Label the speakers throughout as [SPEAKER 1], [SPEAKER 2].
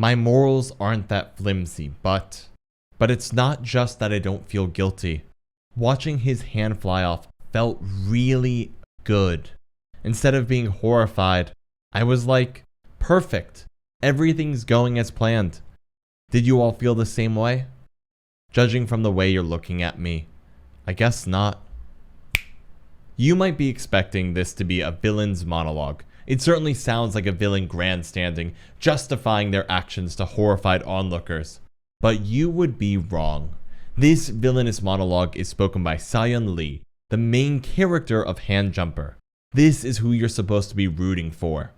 [SPEAKER 1] My morals aren't that flimsy, but it's not just that I don't feel guilty. Watching his hand fly off felt really good. Instead of being horrified, I was like, perfect. Everything's going as planned. Did you all feel the same way? Judging from the way you're looking at me, I guess not. You might be expecting this to be a villain's monologue. It certainly sounds like a villain grandstanding, justifying their actions to horrified onlookers. But you would be wrong. This villainous monologue is spoken by Sayeon Lee, the main character of Handjumper. This is who you're supposed to be rooting for.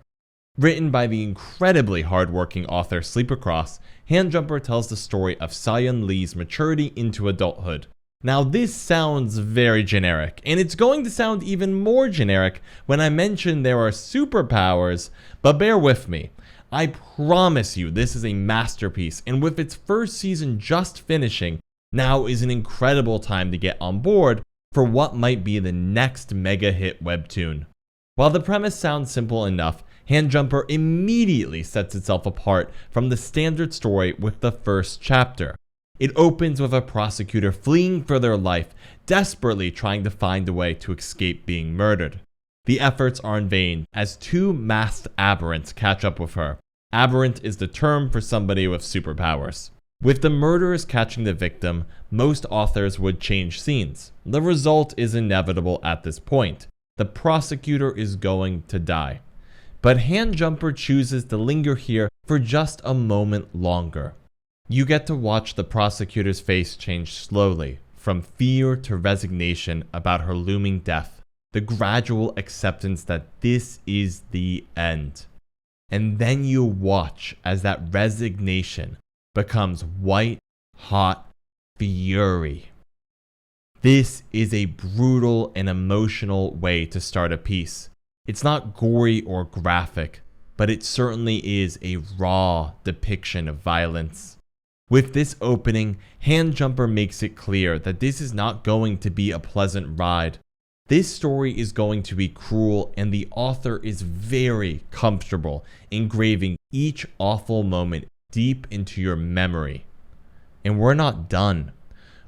[SPEAKER 1] Written by the incredibly hardworking author Sleeper Cross, Handjumper tells the story of Sayeon Lee's maturity into adulthood. Now this sounds very generic, and it's going to sound even more generic when I mention there are superpowers, but bear with me. I promise you this is a masterpiece, and with its first season just finishing, now is an incredible time to get on board for what might be the next mega hit webtoon. While the premise sounds simple enough, Handjumper immediately sets itself apart from the standard story with the first chapter. It opens with a prosecutor fleeing for their life, desperately trying to find a way to escape being murdered. The efforts are in vain, as two masked aberrants catch up with her. Aberrant is the term for somebody with superpowers. With the murderers catching the victim, most authors would change scenes. The result is inevitable at this point. The prosecutor is going to die. But Handjumper chooses to linger here for just a moment longer. You get to watch the prosecutor's face change slowly, from fear to resignation about her looming death, the gradual acceptance that this is the end. And then you watch as that resignation becomes white hot fury. This is a brutal and emotional way to start a piece. It's not gory or graphic, but it certainly is a raw depiction of violence. With this opening, Handjumper makes it clear that this is not going to be a pleasant ride. This story is going to be cruel, and the author is very comfortable engraving each awful moment deep into your memory. And we're not done.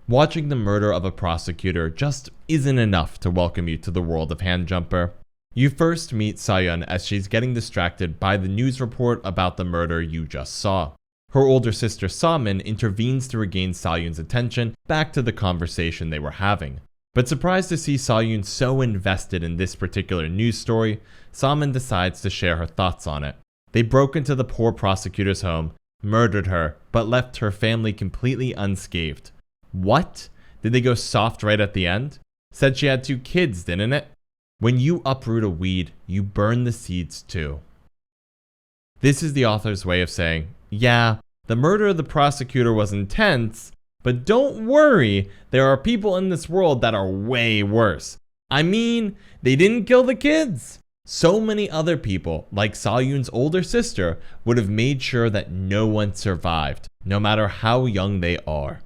[SPEAKER 1] Watching the murder of a prosecutor just isn't enough to welcome you to the world of Handjumper. You first meet Sayeon as she's getting distracted by the news report about the murder you just saw. Her older sister Samin intervenes to regain Sayeon's attention back to the conversation they were having. But surprised to see Sayeon so invested in this particular news story, Samin decides to share her thoughts on it. They broke into the poor prosecutor's home, murdered her, but left her family completely unscathed. What? Did they go soft right at the end? Said she had 2 kids, didn't it? When you uproot a weed, you burn the seeds too. This is the author's way of saying, yeah, the murder of the prosecutor was intense, but don't worry, there are people in this world that are way worse. I mean, they didn't kill the kids. So many other people, like Sayeon's older sister, would have made sure that no one survived, no matter how young they are.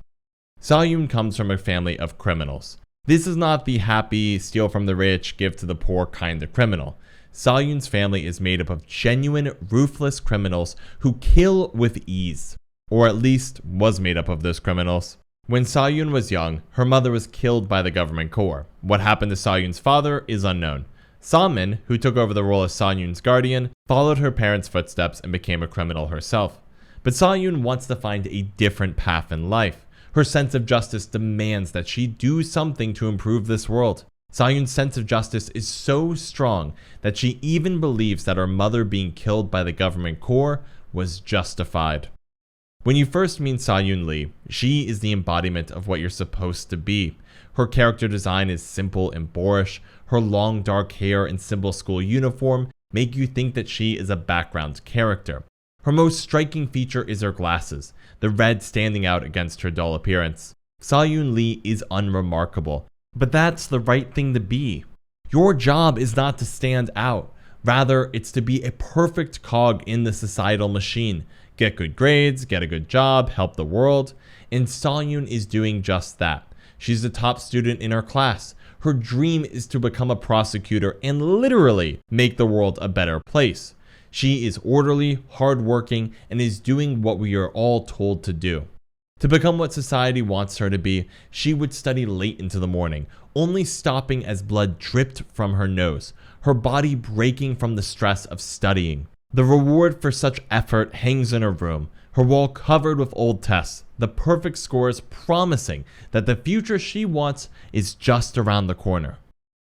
[SPEAKER 1] Sayeon comes from a family of criminals. This is not the happy, steal from the rich, give to the poor kind of criminal. Sayeon's family is made up of genuine, ruthless criminals who kill with ease. Or at least, was made up of those criminals. When Sayeon was young, her mother was killed by the government corps. What happened to Sayeon's father is unknown. Samin, who took over the role of Sayeon's guardian, followed her parents' footsteps and became a criminal herself. But Sayeon wants to find a different path in life. Her sense of justice demands that she do something to improve this world. Sayeon's sense of justice is so strong that she even believes that her mother being killed by the government corps was justified. When you first meet Sayeon Lee, she is the embodiment of what you're supposed to be. Her character design is simple and boorish. Her long dark hair and simple school uniform make you think that she is a background character. Her most striking feature is her glasses, the red standing out against her dull appearance. Sayeon Lee is unremarkable, but that's the right thing to be. Your job is not to stand out. Rather, it's to be a perfect cog in the societal machine. Get good grades, get a good job, help the world. And Sayeon is doing just that. She's the top student in her class. Her dream is to become a prosecutor and literally make the world a better place. She is orderly, hardworking, and is doing what we are all told to do. To become what society wants her to be, she would study late into the morning, only stopping as blood dripped from her nose, her body breaking from the stress of studying. The reward for such effort hangs in her room, her wall covered with old tests, the perfect scores promising that the future she wants is just around the corner.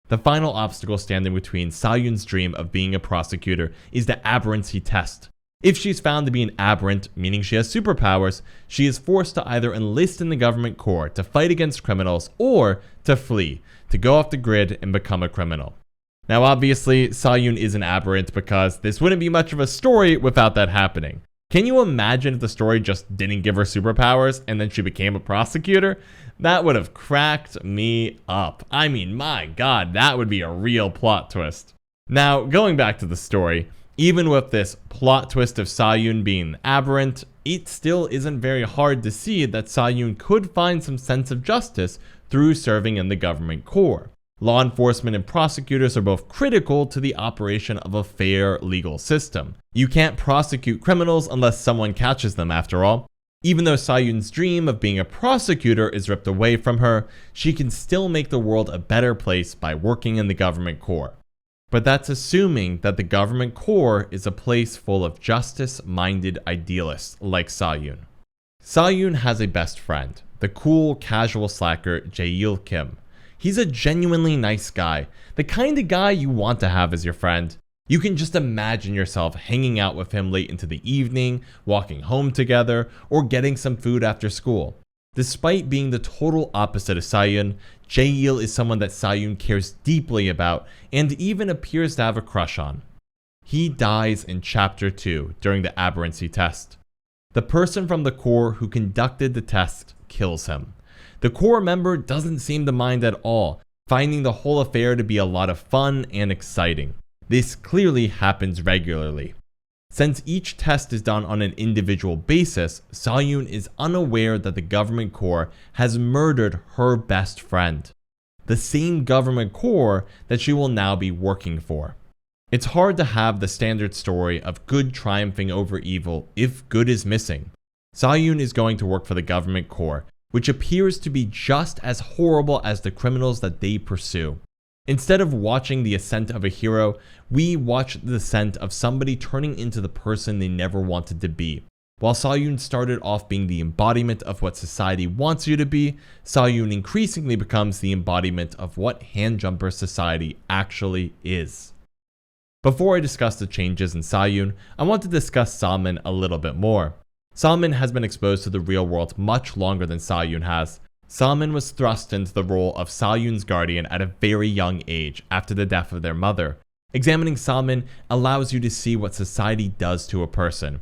[SPEAKER 1] The final obstacle standing between Sayeon's dream of being a prosecutor is the aberrancy test. If she's found to be an aberrant, meaning she has superpowers, she is forced to either enlist in the government corps to fight against criminals or to flee, to go off the grid and become a criminal. Now obviously, Sayeon is an aberrant because this wouldn't be much of a story without that happening. Can you imagine if the story just didn't give her superpowers and then she became a prosecutor? That would have cracked me up. I mean, my god, that would be a real plot twist. Now, going back to the story, even with this plot twist of Sayeon being aberrant, it still isn't very hard to see that Sayeon could find some sense of justice through serving in the government corps. Law enforcement and prosecutors are both critical to the operation of a fair legal system. You can't prosecute criminals unless someone catches them, after all. Even though Sayeon's dream of being a prosecutor is ripped away from her, she can still make the world a better place by working in the government corps. But that's assuming that the government corps is a place full of justice-minded idealists like Sayeon. Sayeon has a best friend, the cool, casual slacker Jae Kim. He's a genuinely nice guy, the kind of guy you want to have as your friend. You can just imagine yourself hanging out with him late into the evening, walking home together, or getting some food after school. Despite being the total opposite of Sayeon, Jae is someone that Sayeon cares deeply about and even appears to have a crush on. He dies in Chapter 2 during the aberrancy test. The person from the Corps who conducted the test kills him. The Corps member doesn't seem to mind at all, finding the whole affair to be a lot of fun and exciting. This clearly happens regularly. Since each test is done on an individual basis, Sayeon is unaware that the government corps has murdered her best friend, the same government corps that she will now be working for. It's hard to have the standard story of good triumphing over evil if good is missing. Sayeon is going to work for the government corps, which appears to be just as horrible as the criminals that they pursue. Instead of watching the ascent of a hero, we watch the ascent of somebody turning into the person they never wanted to be. While Sayeon started off being the embodiment of what society wants you to be, Sayeon increasingly becomes the embodiment of what handjumper society actually is. Before I discuss the changes in Sayeon, I want to discuss Samin a little bit more. Samin has been exposed to the real world much longer than Sayeon has. Samin was thrust into the role of Sayeon's guardian at a very young age after the death of their mother. Examining Samin allows you to see what society does to a person.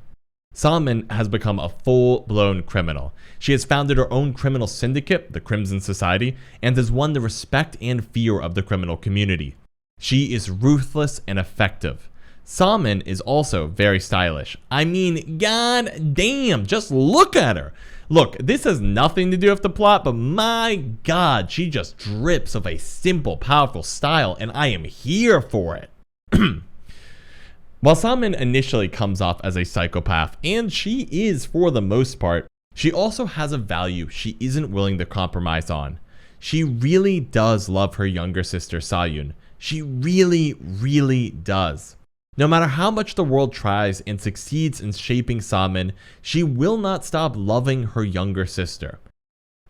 [SPEAKER 1] Samin has become a full-blown criminal. She has founded her own criminal syndicate, the Crimson Society, and has won the respect and fear of the criminal community. She is ruthless and effective. Samin is also very stylish. I mean, god damn, just look at her. Look, this has nothing to do with the plot, but my god, she just drips of a simple, powerful style, and I am here for it. While Samin initially comes off as a psychopath, and she is for the most part, she also has a value she isn't willing to compromise on. She really does love her younger sister Sayeon. She really, really does. No matter how much the world tries and succeeds in shaping Samin, she will not stop loving her younger sister.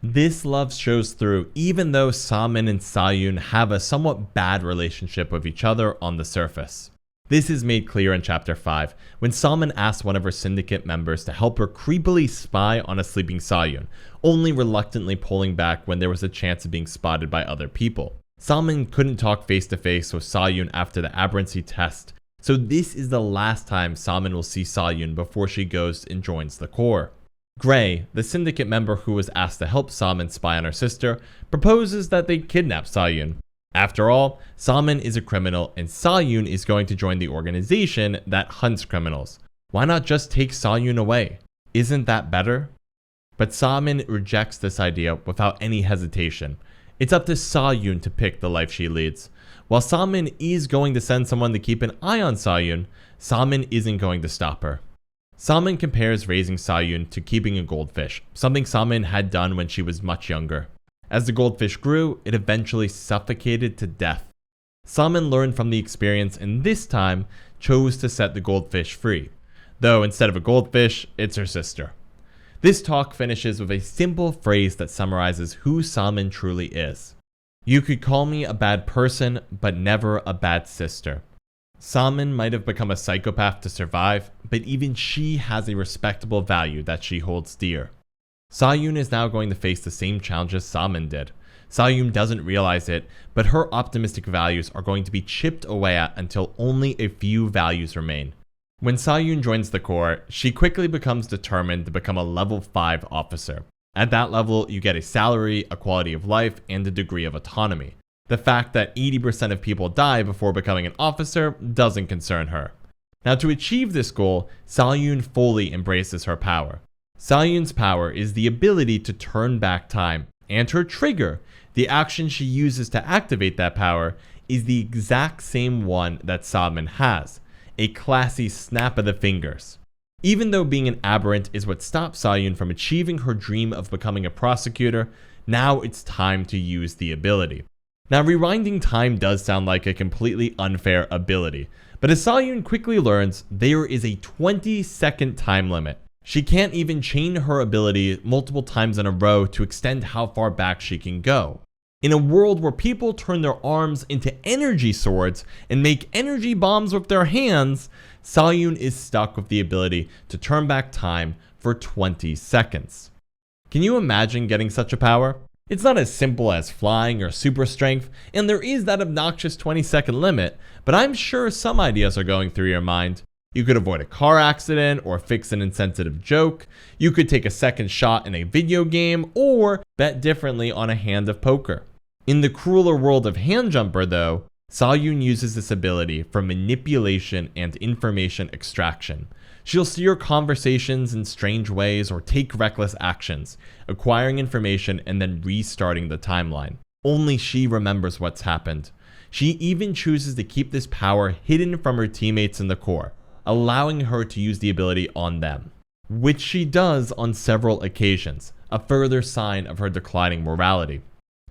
[SPEAKER 1] This love shows through even though Samin and Sayeon have a somewhat bad relationship with each other on the surface. This is made clear in Chapter 5, when Samin asks one of her syndicate members to help her creepily spy on a sleeping Sayeon, only reluctantly pulling back when there was a chance of being spotted by other people. Samin couldn't talk face to face with Sayeon after the aberrancy test, so this is the last time Samin will see Sayeon before she goes and joins the Corps. Gray, the syndicate member who was asked to help Samin spy on her sister, proposes that they kidnap Sayeon. After all, Samin is a criminal and Sayeon is going to join the organization that hunts criminals. Why not just take Sayeon away? Isn't that better? But Samin rejects this idea without any hesitation. It's up to Sayeon to pick the life she leads. While Samin is going to send someone to keep an eye on Sayeon, Samin isn't going to stop her. Samin compares raising Sayeon to keeping a goldfish, something Samin had done when she was much younger. As the goldfish grew, it eventually suffocated to death. Samin learned from the experience and this time chose to set the goldfish free, though instead of a goldfish, it's her sister. This talk finishes with a simple phrase that summarizes who Samin truly is. You could call me a bad person, but never a bad sister. Samin might have become a psychopath to survive, but even she has a respectable value that she holds dear. Sayeon is now going to face the same challenges Samin did. Sayeon doesn't realize it, but her optimistic values are going to be chipped away at until only a few values remain. When Sayeon joins the Corps, she quickly becomes determined to become a level 5 officer. At that level, you get a salary, a quality of life, and a degree of autonomy. The fact that 80% of people die before becoming an officer doesn't concern her. Now, to achieve this goal, Sayeon fully embraces her power. Sayeon's power is the ability to turn back time, and her trigger, the action she uses to activate that power, is the exact same one that Samin has, a classy snap of the fingers. Even though being an aberrant is what stopped Sayeon from achieving her dream of becoming a prosecutor, now it's time to use the ability. Now, rewinding time does sound like a completely unfair ability, but as Sayeon quickly learns, there is a 20-second time limit. She can't even chain her ability multiple times in a row to extend how far back she can go. In a world where people turn their arms into energy swords and make energy bombs with their hands, Sayeon is stuck with the ability to turn back time for 20 seconds. Can you imagine getting such a power? It's not as simple as flying or super strength, and there is that obnoxious 20-second limit, but I'm sure some ideas are going through your mind. You could avoid a car accident or fix an insensitive joke. You could take a second shot in a video game or bet differently on a hand of poker. In the crueler world of Handjumper though, Sayeon uses this ability for manipulation and information extraction. She'll steer conversations in strange ways or take reckless actions, acquiring information and then restarting the timeline. Only she remembers what's happened. She even chooses to keep this power hidden from her teammates in the Corps, allowing her to use the ability on them, which she does on several occasions, a further sign of her declining morality.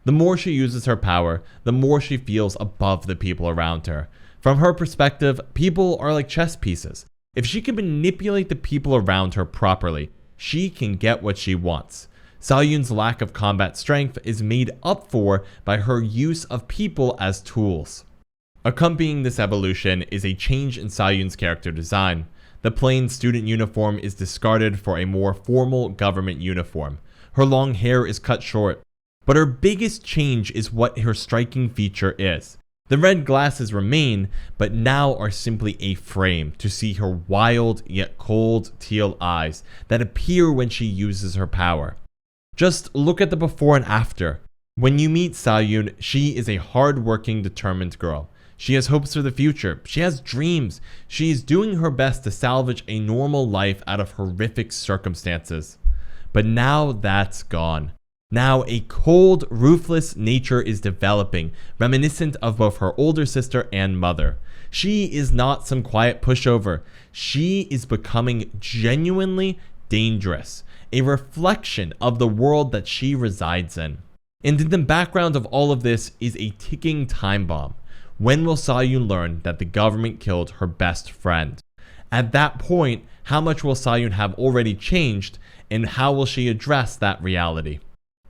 [SPEAKER 1] The more she uses her power, the more she feels above the people around her. From her perspective, people are like chess pieces. If she can manipulate the people around her properly, she can get what she wants. Sayeon's lack of combat strength is made up for by her use of people as tools. Accompanying this evolution is a change in Sayeon's character design. The plain student uniform is discarded for a more formal government uniform. Her long hair is cut short. But her biggest change is what her striking feature is. The red glasses remain, but now are simply a frame to see her wild yet cold teal eyes that appear when she uses her power. Just look at the before and after. When you meet Sayeon, she is a hard-working, determined girl. She has hopes for the future. She has dreams. She is doing her best to salvage a normal life out of horrific circumstances. But now that's gone. Now a cold, ruthless nature is developing, reminiscent of both her older sister and mother. She is not some quiet pushover. She is becoming genuinely dangerous, a reflection of the world that she resides in. And in the background of all of this is a ticking time bomb. When will Sayeon learn that the government killed her best friend? At that point, how much will Sayeon have already changed, and how will she address that reality?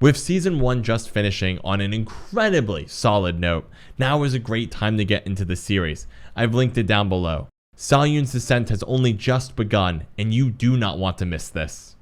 [SPEAKER 1] With Season 1 just finishing on an incredibly solid note, now is a great time to get into the series. I've linked it down below. Sayeon's descent has only just begun, and you do not want to miss this.